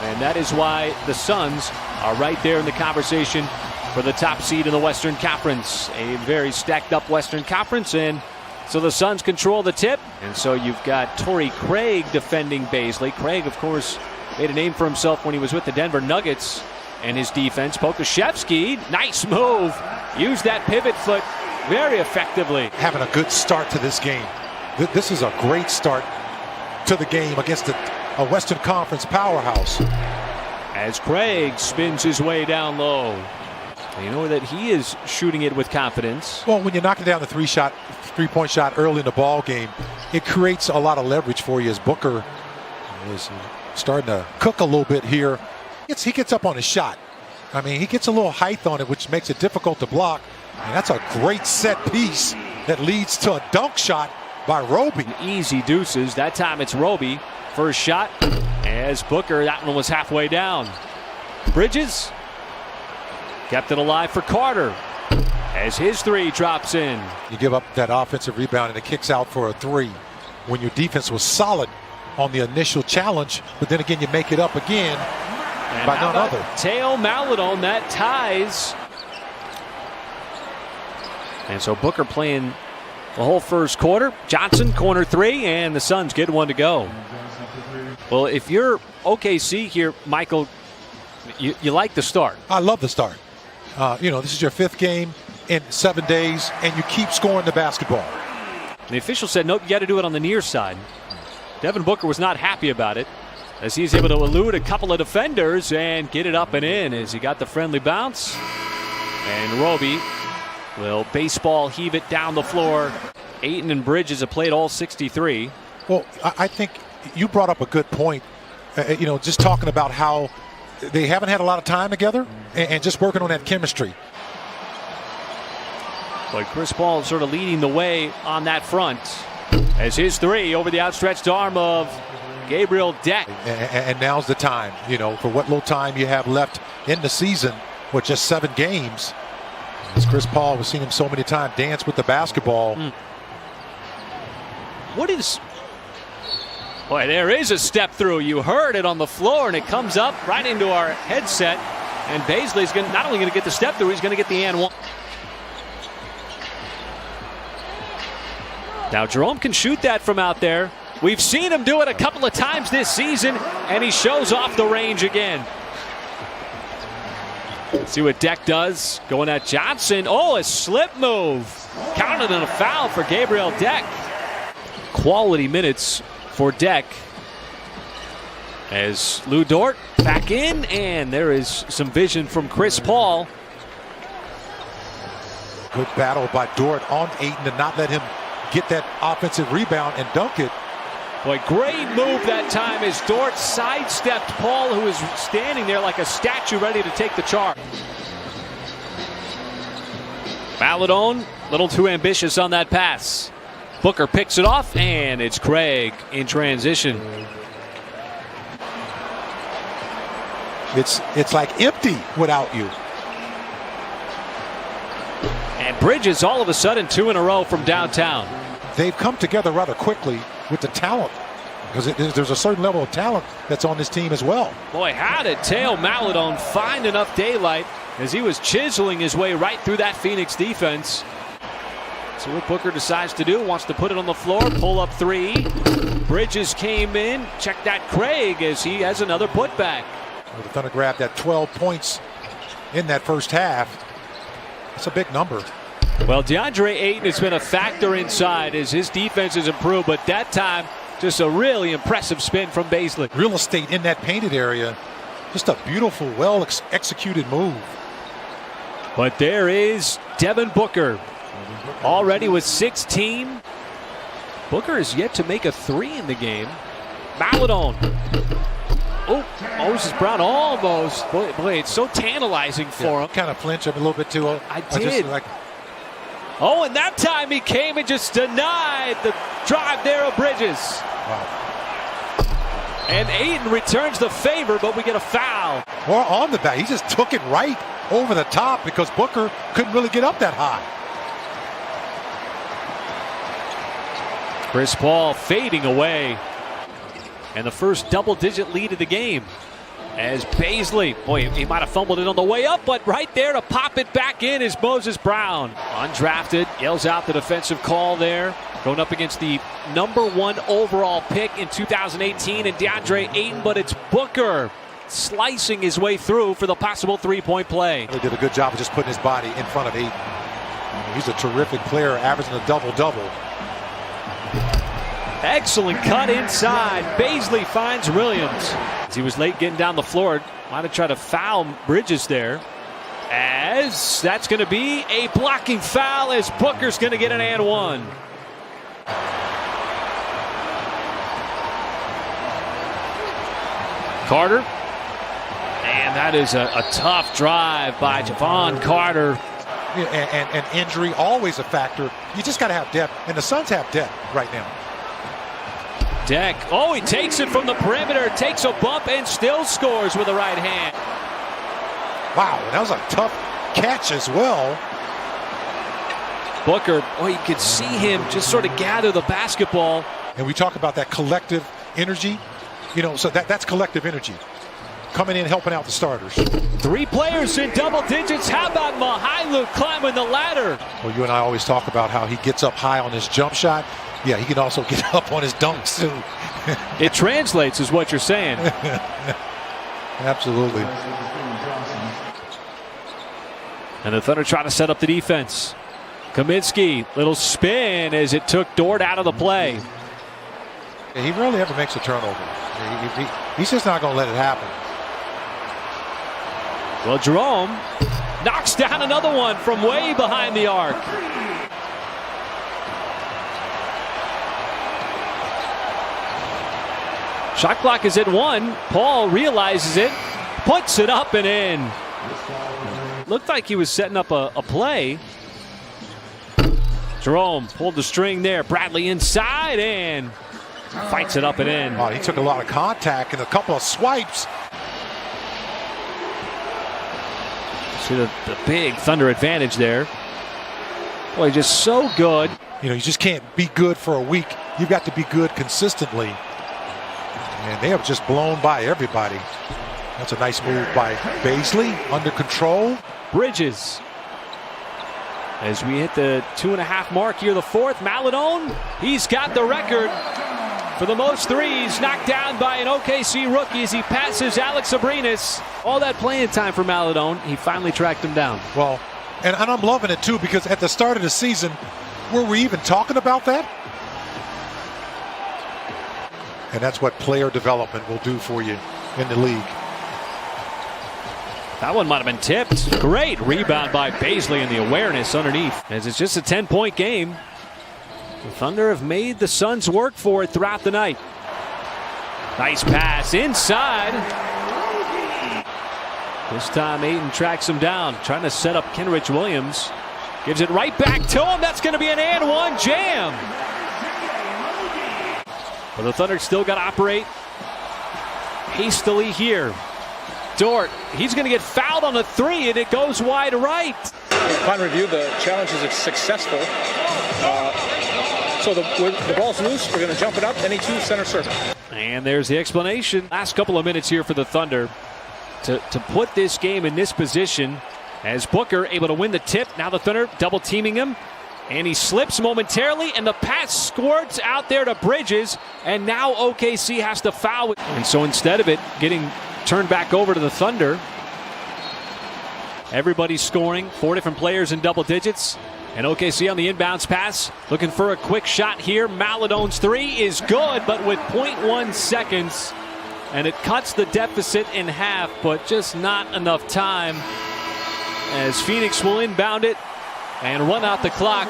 And that is why the Suns are right there in the conversation for the top seed in the Western Conference. A very stacked up Western Conference, and so the Suns control the tip. And so you've got Torrey Craig defending Bazley. Craig, of course, made a name for himself when he was with the Denver Nuggets and his defense. Pokusevski, nice move. Used that pivot foot very effectively. Having a good start to this game. This is a great start to the game against a Western Conference powerhouse. As Craig spins his way down low. You know that he is shooting it with confidence. Well, when you're knocking down the three-point shot early in the ball game, it creates a lot of leverage for you as Booker is starting to cook a little bit here. He gets up on his shot. I mean, he gets a little height on it, which makes it difficult to block. And that's a great set piece that leads to a dunk shot by Roby. Easy deuces. That time it's Roby. First shot as Booker. That one was halfway down. Bridges kept it alive for Carter as his three drops in. You give up that offensive rebound and it kicks out for a three when your defense was solid on the initial challenge, but then again you make it up again and by none other. Theo Maledon, that ties. And so Booker playing the whole first quarter. Johnson, corner three, and the Suns get one to go. Well, if you're OKC here, Michael, you like the start. I love the start. This is your fifth game in 7 days, and you keep scoring the basketball. And the official said, nope, you got to do it on the near side. Devin Booker was not happy about it as he's able to elude a couple of defenders and get it up and in as he got the friendly bounce. And Roby will baseball heave it down the floor. Ayton and Bridges have played all 63. Well, I think you brought up a good point. Just talking about how they haven't had a lot of time together and just working on that chemistry. But Chris Paul is sort of leading the way on that front as his three over the outstretched arm of Gabriel Deck. And now's the time, for what little time you have left in the season with just 7 games. As Chris Paul, we've seen him so many times dance with the basketball. Boy, there is a step through. You heard it on the floor, and it comes up right into our headset. And Bazley's not only going to get the step through, he's going to get the and one. Now Jerome can shoot that from out there. We've seen him do it a couple of times this season, and he shows off the range again. Let's see what Deck does. Going at Johnson. Oh, a slip move. Counted in a foul for Gabriel Deck. Quality minutes for Deck. As Lou Dort back in, and there is some vision from Chris Paul. Good battle by Dort on Ayton to not let him get that offensive rebound and dunk it. Boy, great move that time as Dort sidestepped Paul, who was standing there like a statue ready to take the charge. Maledon, a little too ambitious on that pass. Booker picks it off, and it's Craig in transition. It's like empty without you. And Bridges all of a sudden 2 in a row from downtown. They've come together rather quickly with the talent, because there's a certain level of talent that's on this team as well. Boy, how did Theo Maledon find enough daylight as he was chiseling his way right through that Phoenix defense. So what Booker decides to do, wants to put it on the floor, pull up three. Bridges came in, check that Craig as he has another putback. They're going to grab that 12 points in that first half. That's a big number. Well, DeAndre Ayton has been a factor inside as his defense has improved, but that time just a really impressive spin from Bazley. Real estate in that painted area. Just a beautiful, well executed move. But there is Devin Booker, already with 16. Booker is yet to make a 3 in the game. Maledon. Oh, Moses Brown almost. Boy, it's so tantalizing for him. Kind of flinch a little bit too. I did. Oh, and that time he came and just denied the drive there of Bridges. Wow. And Ayton returns the favor, but we get a foul. Or on the back. He just took it right over the top because Booker couldn't really get up that high. Chris Paul fading away. And the first double-digit lead of the game. as Bazley, boy, he might have fumbled it on the way up, but right there to pop it back in is Moses Brown. Undrafted, yells out the defensive call there. Going up against the #1 overall pick in 2018 and DeAndre Ayton, but it's Booker slicing his way through for the possible three-point play. He did a good job of just putting his body in front of Ayton. He's a terrific player, averaging a double-double. Excellent cut inside. Bazley finds Williams. He was late getting down the floor. Might have tried to foul Bridges there. As that's going to be a blocking foul as Booker's going to get an and one. Carter. And that is a tough drive by Javon Carter. And injury, always a factor. You just got to have depth, and the Suns have depth right now. Deck. Oh, he takes it from the perimeter, takes a bump, and still scores with the right hand. Wow, that was a tough catch as well. Booker, oh, you could see him just sort of gather the basketball. And we talk about that collective energy. You know, so that's collective energy. Coming in, helping out the starters. 3 players in double digits. How about Mykhailiuk climbing the ladder? Well, you and I always talk about how he gets up high on his jump shot. Yeah, he can also get up on his dunks, too. It translates, is what you're saying. Absolutely. And the Thunder try to set up the defense. Kaminsky, little spin as it took Dort out of the play. Yeah, he rarely ever makes a turnover. He's just not going to let it happen. Well, Jerome knocks down another one from way behind the arc. Shot clock is at 1. Paul realizes it, puts it up and in. Looked like he was setting up a play. Jerome pulled the string there. Bradley inside and fights it up and in. Oh, he took a lot of contact and a couple of swipes. See the big Thunder advantage there. Boy, just so good. You know, you just can't be good for a week. You've got to be good consistently. And they have just blown by everybody. That's a nice move by Bazley, under control. Bridges. As we hit the 2.5 mark here, the 4th, Maledon, he's got the record for the most threes knocked down by an OKC rookie as he passes Alex Abrines. All that playing time for Maledon, he finally tracked him down. Well, and I'm loving it too, because at the start of the season, were we even talking about that? And that's what player development will do for you in the league. That one might have been tipped. Great rebound by Bazley and the awareness underneath. As it's just a 10-point game. The Thunder have made the Suns work for it throughout the night. Nice pass inside. This time Ayton tracks him down, trying to set up Kenrich Williams. Gives it right back to him. That's going to be an and one jam. But the Thunder still got to operate hastily here. Dort, he's going to get fouled on the 3, and it goes wide right. Upon review, the challenge is successful. So the ball's loose. We're going to jump it up. Any 2 center circle. And there's the explanation. Last couple of minutes here for the Thunder to put this game in this position. As Booker able to win the tip. Now the Thunder double teaming him. And he slips momentarily, and the pass squirts out there to Bridges. And now OKC has to foul. And so instead of it getting turned back over to the Thunder, everybody's scoring. 4 different players in double digits. And OKC on the inbounds pass, looking for a quick shot here. Maledon's 3 is good, but with 0.1 seconds. And it cuts the deficit in half, but just not enough time. As Phoenix will inbound it and run out the clock.